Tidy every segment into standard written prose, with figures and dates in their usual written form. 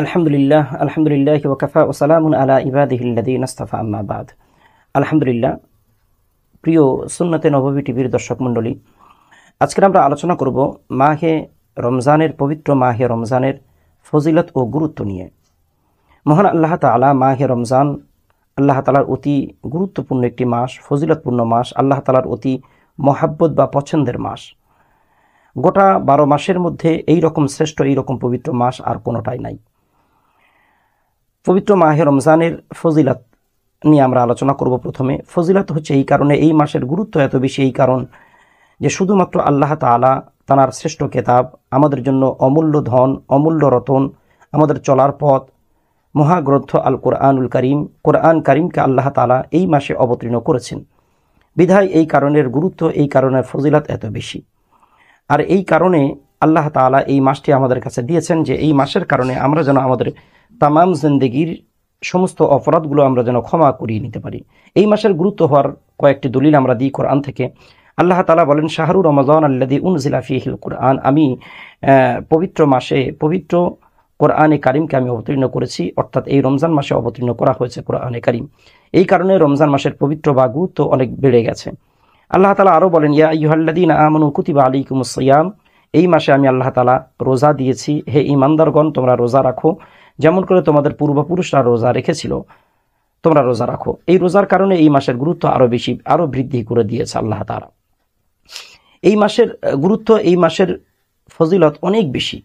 আলহামদুলিল্লাহ আলহামদুলিল্লাহি ওয়া কাফা ওয়া সালামুন আলা ইবাদিহিল্লাযীনা ইসতাফা আম্মা বাদ। আলহামদুলিল্লাহ, প্রিয় সুন্নতে নববী টিভির দর্শক মণ্ডলী, আজকে আমরা আলোচনা করব মাহে রমজানের, পবিত্র মাহে রমজানের ফজিলত ও গুরুত্ব নিয়ে। মহান আল্লাহ তাআলা মাহে রমজান আল্লাহ তাআলার অতি গুরুত্বপূর্ণ একটি মাস, ফজিলতপূর্ণ মাস, আল্লাহ তাআলার অতি মহাব্বত বা পছন্দের মাস। গোটা 12 মাসের মধ্যে এই রকম শ্রেষ্ঠ, এই রকম পবিত্র মাস আর কোনোটাই নাই। পবিত্র মাহে রমজানের ফজিলত নিয়ে আমরা আলোচনা করব। প্রথমে ফজিলত হচ্ছে এই কারণে, এই মাসের গুরুত্ব এত বেশি এই কারণ যে শুধুমাত্র আল্লাহ তাআলা তাঁর শ্রেষ্ঠ কেতাব, আমাদের জন্য অমূল্য ধন, অমূল্য রতন, আমাদের চলার পথ, মহাগ্রন্থ আল কোরআনুল কারীম, কোরআন কারীমকে আল্লাহ তাআলা এই মাসে অবতীর্ণ করেছেন। বিধায় এই কারণের গুরুত্ব, এই কারণের ফজিলত এত বেশি। আর এই কারণে আল্লাহ তাআলা এই মাসটি আমাদের কাছে দিয়েছেন যে এই মাসের কারণে আমরা যেন আমাদের তামাম জিন্দেগির সমস্ত অপরাধগুলো আমরা যেন ক্ষমা করিয়ে নিতে পারি। এই মাসের গুরুত্ব হওয়ার কয়েকটি দলিল আমরা দিই কোরআন থেকে। আল্লাহ তাআলা বলেন, শাহরু রমাদান আল্লাযী উনজিলা ফীহিল কুরআন, আমি পবিত্র মাসে পবিত্র কোরআনে কারীমকে আমি অবতীর্ণ করেছি, অর্থাৎ এই রমজান মাসে অবতীর্ণ করা হয়েছে কোরআনে কারীম। এই কারণে রমজান মাসের পবিত্র বা গুরুত্ব অনেক বেড়ে গেছে। আল্লাহ তাআলা আরও বলেন, ইয়া আইয়ুহাল্লাযীনা আমানু কুতিবা আলাইকুমুস সিয়াম, এই মাসে আমি আল্লাহ তাআলা রোজা দিয়েছি, হে ঈমানদারগণ তোমরা রোজা রাখো, যেমন করে তোমাদের পূর্বপুরুষরা রোজা রেখেছিল তোমরা রোজা রাখো। এই রোজার কারণে এই মাসের গুরুত্ব আরো বেশি, আরো বৃদ্ধি করে দিয়েছে আল্লাহ তাআলা। এই মাসের গুরুত্ব, এই মাসের ফজিলত অনেক বেশি।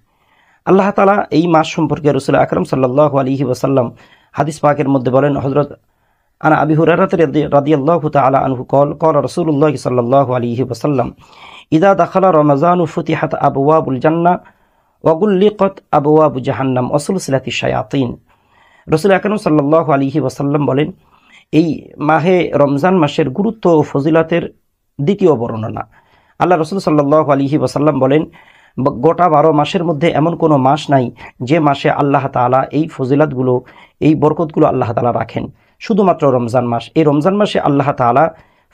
আল্লাহ তাআলা এই মাস সম্পর্কে রাসূল আকরাম সাল্লাল্লাহু আলাইহি ওয়াসাল্লাম হাদিস পাকের মধ্যে বলেন, হযরত আনা আবি হুরায়রা রাদিয়াল্লাহু তাআলা আনহু ক্বাল রাসূলুল্লাহ সাল্লাল্লাহু আলাইহি ওয়াসাল্লাম, ইযা দাখালা রমাযানু ফুতিহাত আবওয়াবুল জান্নাহ ওয়া গুল্লিকাত আবওয়াবু জাহান্নাম ওয়া সুলসিলাতিশ শায়াতিন। রাসূল আকরাম সাল্লাল্লাহু আলাইহি ওয়াসাল্লাম বলেন, এই মাহে রমজান মাসের গুরুত্ব ও ফজিলতের দ্বিতীয় বর্ণনা। আল্লাহ রাসূল সাল্লাল্লাহু আলাইহি ওয়াসাল্লাম বলেন, গোটা 12 মাসের মধ্যে এমন কোনো মাস নাই যে মাসে আল্লাহ তাআলা এই ফজিলতগুলো, এই বরকতগুলো আল্লাহ তাআলা রাখেন, শুধুমাত্র রমজান মাস। এই রমজান মাসে আল্লাহ তাআলা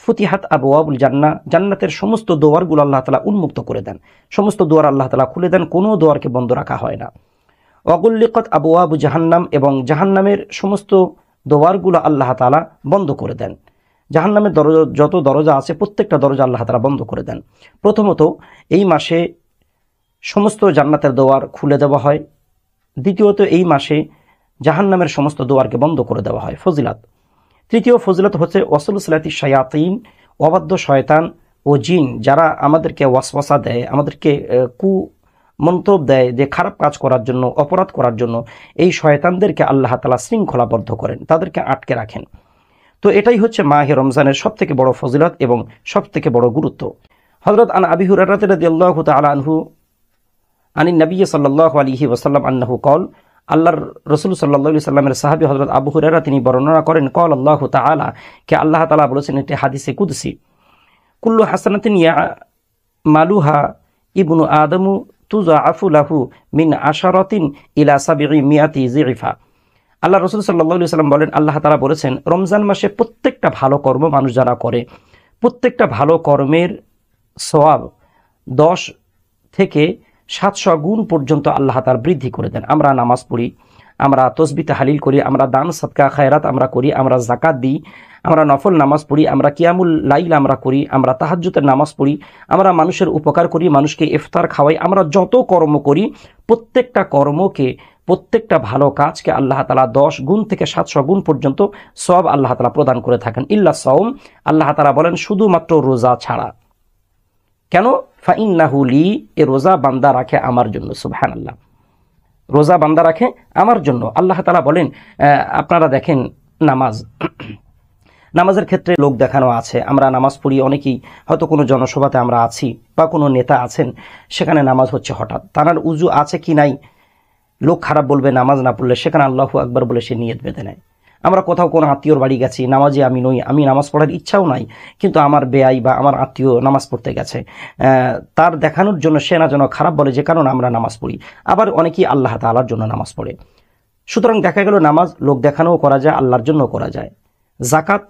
ফুতিহাত আবওয়াবুল জান্নাহ, জান্নাতের সমস্ত দুয়ারগুলো আল্লাহ তাআলা উন্মুক্ত করে দেন, সমস্ত দুয়ার আল্লাহ তাআলা খুলে দেন, কোনো দুয়ারকে বন্ধ রাখা হয় না। ওয়া গুল্লিকাত আবওয়াবু জাহান্নাম, এবং জাহান্নামের সমস্ত দুয়ারগুলো আল্লাহ তাআলা বন্ধ করে দেন। জাহান্নামের যত দরজা আছে প্রত্যেকটা দরজা আল্লাহ তাআলা বন্ধ করে দেন। প্রথমত এই মাসে সমস্ত জান্নাতের দুয়ার খুলে দেওয়া হয়। দ্বিতীয়ত এই মাসে জাহান্নামের সমস্ত দুয়ারকে বন্ধ করে দেওয়া হয়, ফজিলত। তৃতীয় ফজিলত হচ্ছে ওয়াসুলসিলাতিশ শায়াতিন, অবাধ্য শয়তান ও জিন যারা আমাদেরকে ওয়াসওয়াসা দেয়, আমাদেরকে কুমন্তব্য দেয় যে খারাপ কাজ করার জন্য, অপরাধ করার জন্য, এই শয়তানদেরকে আল্লাহ তাআলা শৃঙ্খলাবদ্ধ করেন, তাদেরকে আটকে রাখেন। তো এটাই হচ্ছে মাহে রমজানের সবথেকে বড় ফজিলত এবং সবথেকে বড় গুরুত্ব। হযরত আন আবি হুরায়রা রাদিয়াল্লাহু তাআলা আনহু আনিন নবী সাল্লাল্লাহু আলাইহি ওয়াসাল্লাম আন্নাহু ক্বাল, আল্লাহর রাসূল সাল্লাল্লাহু আলাইহি সাল্লামের সাহাবী হযরত আবু হুরায়রা তিনি বর্ণনা করেন, ক্বাল আল্লাহু তাআলা, কে আল্লাহ তাআলা বলেছেন একটি হাদিসে কুদসি, কুল্লু হাসানাতিন ইয়ামালুহা ইবনু আদমু তুযাআফু লাহু মিন আশারাতিন ইলা 700 যিফা। আল্লাহ রাসূল সাল্লাল্লাহু আলাইহি সাল্লাম বলেন, আল্লাহ তাআলা বলেছেন রমজান মাসে প্রত্যেকটা ভালো কর্ম মানুষ যারা করে, প্রত্যেকটা ভালো কর্মের সওয়াব 10 থেকে 700 গুণ পর্যন্ত আল্লাহ তাআলা বৃদ্ধি করে দেন। আমরা নামাজ পড়ি, আমরা তসবিহ তাহলিল করি, আমরা দান সদকা খায়রাত আমরা করি, আমরা যাকাত দিই, আমরা নফল নামাজ পড়ি, আমরা কিয়ামুল লাইল আমরা করি, আমরা তাহাজ্জুদের নামাজ পড়ি, আমরা মানুষের উপকার করি, মানুষকে ইফতার খাওয়াই, আমরা যত কর্ম করি প্রত্যেকটা কর্মকে, প্রত্যেকটা ভালো কাজকে আল্লাহ তাআলা 10 গুণ থেকে 700 গুণ পর্যন্ত সওয়াব আল্লাহ তাআলা প্রদান করে থাকেন। ইল্লা সাওম, আল্লাহ তাআলা বলেন শুধুমাত্র রোজা ছাড়া। কেন? ফাইন্নাহু লি, এ রোজা বান্দা রাখে আমার জন্য। সুবহানাল্লাহ, রোজা বান্দা রাখে আমার জন্য। আল্লাহ তাআলা বলেন, আপনারা দেখেন নামাজের ক্ষেত্রে লোক দেখানো আছে। আমরা নামাজ পড়ি, অনেকেই হয়তো কোনো জনসভাতে আমরা আছি বা কোনো নেতা আছেন, সেখানে নামাজ হচ্ছে, হঠাৎ তার উজু আছে কি নাই লোক খারাপ বলবে, নামাজ না পড়লে সেখানে আল্লাহু আকবার বলে সে নিয়ত বেঁধে নেয়। আমরা কোথাও কোনো আত্মীয়র বাড়ি গেছি, নামাজে আমি নই, আমি নামাজ পড়ার ইচ্ছাও নাই, কিন্তু আমার বেয়াই বা আমার আত্মীয় নামাজ পড়তে গেছে, তার দেখানোর জন্য সে না যেন খারাপ বলে যে কারণে আমরা নামাজ পড়ি। আবার অনেকেই আল্লাহ তাআলার জন্য নামাজ পড়ে। সুতরাং দেখা গেল নামাজ লোক দেখানোও করা যায়, আল্লাহর জন্য করা যায়। যাকাত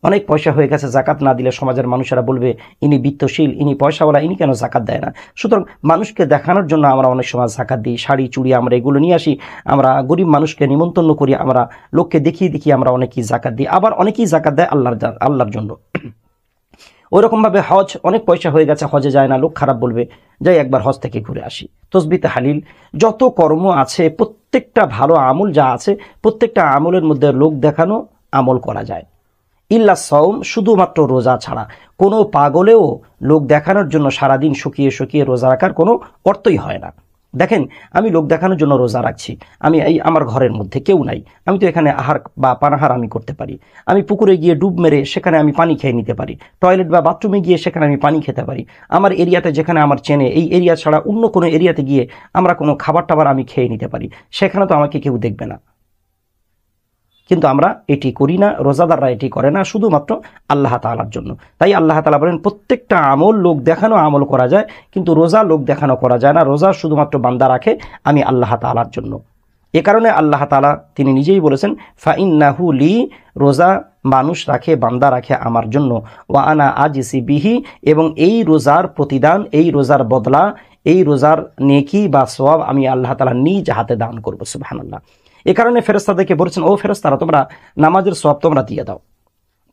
অনেক পয়সা হয়ে গেছে, জাকাত না দিলে সমাজের মানুষেরা বলবে ইনি বিত্তশীল, ইনি পয়সাওয়ালা, ইনি কেন জাকাত দেয় না। সুতরাং মানুষকে দেখানোর জন্য আমরা অনেক সময় জাকাত দিই, শাড়ি চুড়ি আমরা এগুলো নিয়ে আসি, আমরা গরিব মানুষকে নিমন্ত্রণ করি, আমরা লোককে দেখিয়ে আমরা অনেকেই জাকাত দিই। আবার অনেকেই জাকাত দেয় আল্লাহর জন্য। ওইরকমভাবে হজ, অনেক পয়সা হয়ে গেছে, হজে যায় না, লোক খারাপ বলবে, যাই একবার হজ থেকে ঘুরে আসি। তসবিহ তাহলিল, যত কর্ম আছে প্রত্যেকটা ভালো আমল যা আছে প্রত্যেকটা আমলের মধ্যে লোক দেখানো আমল করা যায়। ইল্লা সাওম, শুধুমাত্র রোজা ছাড়া। কোনো পাগলেও লোক দেখানোর জন্য সারাদিন শুকিয়ে রোজা রাখার কোনো অর্থই হয় না। দেখেন, আমি লোক দেখানোর জন্য রোজা রাখছি, আমি এই আমার ঘরের মধ্যে কেউ নাই, আমি তো এখানে আহার বা পানাহার আমি করতে পারি, আমি পুকুরে গিয়ে ডুব মেরে সেখানে আমি পানি খেয়ে নিতে পারি, টয়লেট বা বাথরুমে গিয়ে সেখানে আমি পানি খেতে পারি, আমার এরিয়াতে যেখানে আমার চেনে এই এরিয়া ছাড়া অন্য কোনো এরিয়াতে গিয়ে আমরা কোনো খাবার টাবার আমি খেয়ে নিতে পারি, সেখানে তো আমাকে কেউ দেখবে না। কিন্তু আমরা এটি করি না, রোজাদাররা এটি করে না, শুধুমাত্র আল্লাহ তাআলার জন্য। তাই আল্লাহ তাআলা বলেন প্রত্যেকটা আমল লোক দেখানো আমল করা যায়, কিন্তু রোজা লোক দেখানো করা যায় না। রোজা শুধুমাত্র বান্দা রাখে আমি আল্লাহ তাআলার জন্য। এ কারণে আল্লাহ তাআলা তিনি নিজেই বলেছেন ফাইন্নাহু লি, রোজা মানুষ রাখে, বান্দা রাখে আমার জন্য, ওয়া আনা আজিসি বিহি, এবং এই রোজার প্রতিদান, এই রোজার বদলা, এই রোজার নেকি বা সওয়াব আমি আল্লাহ তাআলা নিজ হাতে দান করব। সুবহানাল্লাহ। এ কারণে ফেরেশতাদেরকে বলেছেন, ও ফেরেশতারা, তোমরা নামাজের সওয়াব তোমরা দিয়ে দাও,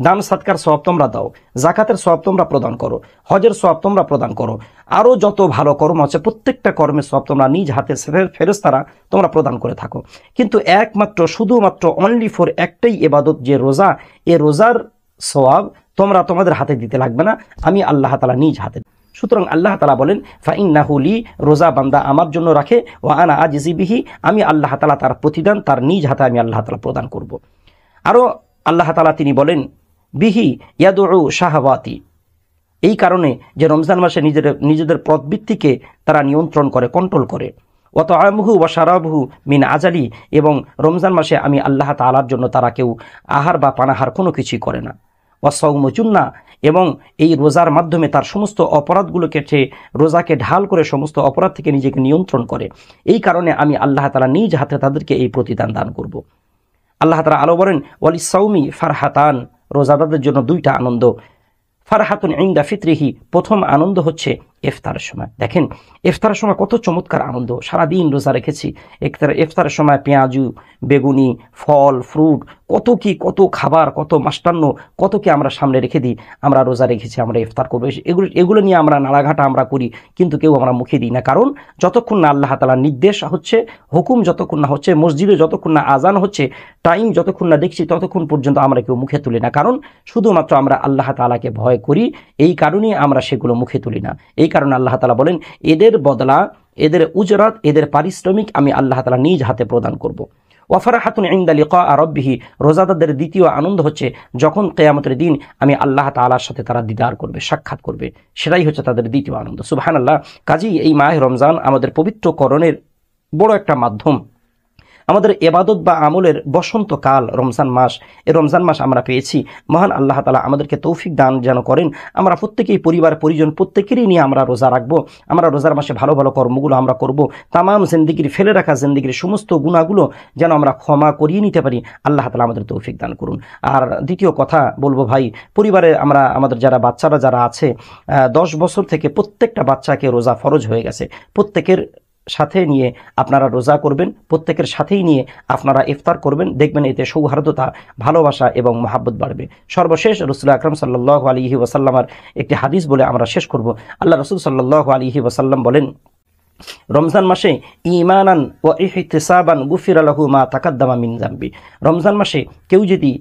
দান সাদকার সওয়াব তোমরা দাও, যাকাতের সওয়াব তোমরা প্রদান করো, হজের সওয়াব তোমরা প্রদান করো, আরো যত ভালো কর্ম আছে প্রত্যেকটা কর্মের সওয়াব তোমরা নিজ হাতে ফেরেশতারা তোমরা প্রদান করে থাকো। কিন্তু একমাত্র শুধুমাত্র অনলি ফর একটাই ইবাদত যে রোজা, এ রোজার সওয়াব তোমরা তোমাদের হাতে দিতে লাগবে না, আমি আল্লাহ তাআলা নিজ হাতে। সুতরাং আল্লাহ তাআলা বলেন ফাইন্নাহু লি, রোজা বান্দা আমার জন্য রাখে, ওয়া আনা আজিজি বিহি, আমি আল্লাহ তাআলা তার প্রতিদান তার নিজ হাতে আমি আল্লাহ তাআলা প্রদান করব। আরো আল্লাহ তাআলা তিনি বলেন বিহি ইয়াদউ শাহওয়াতি, এই কারণে যে রমজান মাসে নিজেদের প্রবৃত্তিকে তারা নিয়ন্ত্রণ করে, কন্ট্রোল করে। ওয়া তাআমুহু ওয়া শারাবুহু মিন আজালি, এবং রমজান মাসে আমি আল্লাহ তাআলার জন্য তারা কেউ আহার বা পানাহার কোনো কিছুই করে না। ওয়া সাওমু জুন্নাহ, এবং এই রোজার মাধ্যমে তার সমস্ত অপরাধগুলোকে রোজাকে ঢাল করে সমস্ত অপরাধ থেকে নিজেকে নিয়ন্ত্রণ করে। এই কারণে আমি আল্লাহ তাআলা নিজ হাতে তাদেরকে এই প্রতিদান দান করব। আল্লাহ তাআলা আলো বলেন ওয়ালিস সাওমি ফারহাতান, রোজাদারদের জন্য দুইটা আনন্দ। ফারহাতুন ইনদা ফিতরিহি, প্রথম আনন্দ হচ্ছে ইফতারের সময়। দেখেন ইফতারের সময় কত চমৎকার আনন্দ, সারাদিন রোজা রেখেছি, ইফতারের সময় পেঁয়াজু, বেগুনি, ফল, ফ্রুট, কত খাবার, কত মাষ্টান্ন, কত কি আমরা সামনে রেখে দিই, আমরা রোজা রেখেছি, আমরা ইফতার করবো, এগুলো নিয়ে আমরা নাড়াঘাটা আমরা করি, কিন্তু কেউ আমরা মুখে দিই না। কারণ যতক্ষণ না আল্লাহ তাআলার নির্দেশ হচ্ছে, হুকুম যতক্ষণ না হচ্ছে, মসজিদে যতক্ষণ না আজান হচ্ছে, টাইম যতক্ষণ না দেখছি, ততক্ষণ পর্যন্ত আমরা কেউ মুখে তুলি না। কারণ শুধুমাত্র আমরা আল্লাহ তাআলাকে ভয় করি, এই কারণেই আমরা সেগুলো মুখে তুলি না। এই কারণে আল্লাহ তাআলা বলেন এদের বদলা, এদের উজরাত, এদের পারিশ্রমিক আমি আল্লাহ তাআলা নিজ হাতে প্রদান করব। ওয়া ফারহাতুন ইনদা লিকা রাব্বিহি, রোজাদারদের দ্বিতীয় আনন্দ হচ্ছে যখন কিয়ামতের দিন আমি আল্লাহ তাআলার সাথে তারা দিদার করবে, সাক্ষাৎ করবে, সেটাই হচ্ছে তাদের দ্বিতীয় আনন্দ। সুবহানাল্লাহ। কাজেই এই মাহে রমজান আমাদের পবিত্রকরণের বড় একটা মাধ্যম, আমাদের ইবাদত বা আমলের বসন্তকাল রমজান মাস। এই রমজান মাস আমরা পেয়েছি, মহান আল্লাহ তাআলা আমাদেরকে তৌফিক দান যেন করেন, আমরা প্রত্যেকেই পরিবার পরিজন প্রত্যেকেরই নিয়ে আমরা রোজা রাখবো, আমরা রোজার মাসে ভালো ভালো কর্মগুলো আমরা করব, তামাম জিন্দেগির ফেলে রাখা জিন্দেগির সমস্ত গুনাহগুলো যেন আমরা ক্ষমা করিয়ে নিতে পারি। আল্লাহ তাআলা আমাদের তৌফিক দান করুন। আর দ্বিতীয় কথা বলবো ভাই, পরিবারে আমাদের যারা বাচ্চারা যারা আছে 10 বছর থেকে প্রত্যেকটা বাচ্চাকে রোজা ফরজ হয়ে গেছে, প্রত্যেকের সাথে নিয়ে আপনারা রোজা করবেন, প্রত্যেকের সাথেই নিয়ে আপনারা ইফতার করবেন, দেখবেন এতে সৌহার্দ্যতা, ভালোবাসা এবং মহাব্বত বাড়বে। সর্বশেষ রাসূল আকরাম সাল্লাল্লাহু আলাইহি ওয়াসাল্লামের একটি হাদিস বলে আমরা শেষ করব। আল্লাহ রাসূল সাল্লাল্লাহু আলাইহি ওয়াসাল্লাম বলেন রমজান মাসে ঈমানান ওয়া ইহতিসাবান গুফিরা লাহু মা তাকাদ্দামা মিন যামবি, রমজান মাসে কেউ যদি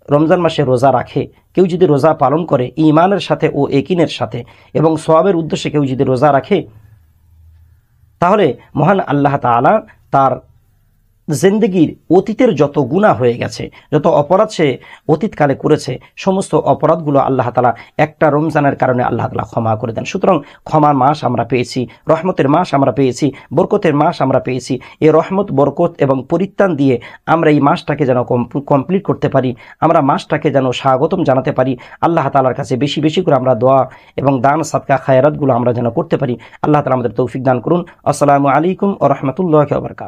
রমজান মাসে রোজা রাখে, কেউ যদি রোজা পালন করে ঈমানের সাথে ও ইয়াকিনের সাথে এবং সওয়াবের উদ্দেশ্যে কেউ যদি রোজা রাখে, তাহলে মহান আল্লাহ তাআলা তার জিন্দেগির অতীতের যত গুনাহ হয়ে গেছে, যত অপরাধ সে অতীতকালে করেছে, সমস্ত অপরাধগুলো আল্লাহ তাআলা একটা রমজানের কারণে আল্লাহ তাআলা ক্ষমা করে দেন। সুতরাং ক্ষমার মাস আমরা পেয়েছি, রহমতের মাস আমরা পেয়েছি, বরকতের মাস আমরা পেয়েছি। এই রহমত, বরকত এবং পরিত্রাণ দিয়ে আমরা এই মাসটাকে যেন কমপ্লিট করতে পারি, আমরা মাসটাকে যেন স্বাগতম জানাতে পারি। আল্লাহ তাআলার কাছে বেশি বেশি করে আমরা দোয়া এবং দান সাদকা খায়রাতগুলো আমরা যেন করতে পারি। আল্লাহ তাআলা আমাদের তৌফিক দান করুন। আসসালামু আলাইকুম ওয়া রাহমাতুল্লাহি ওয়া বারাকাতুহু।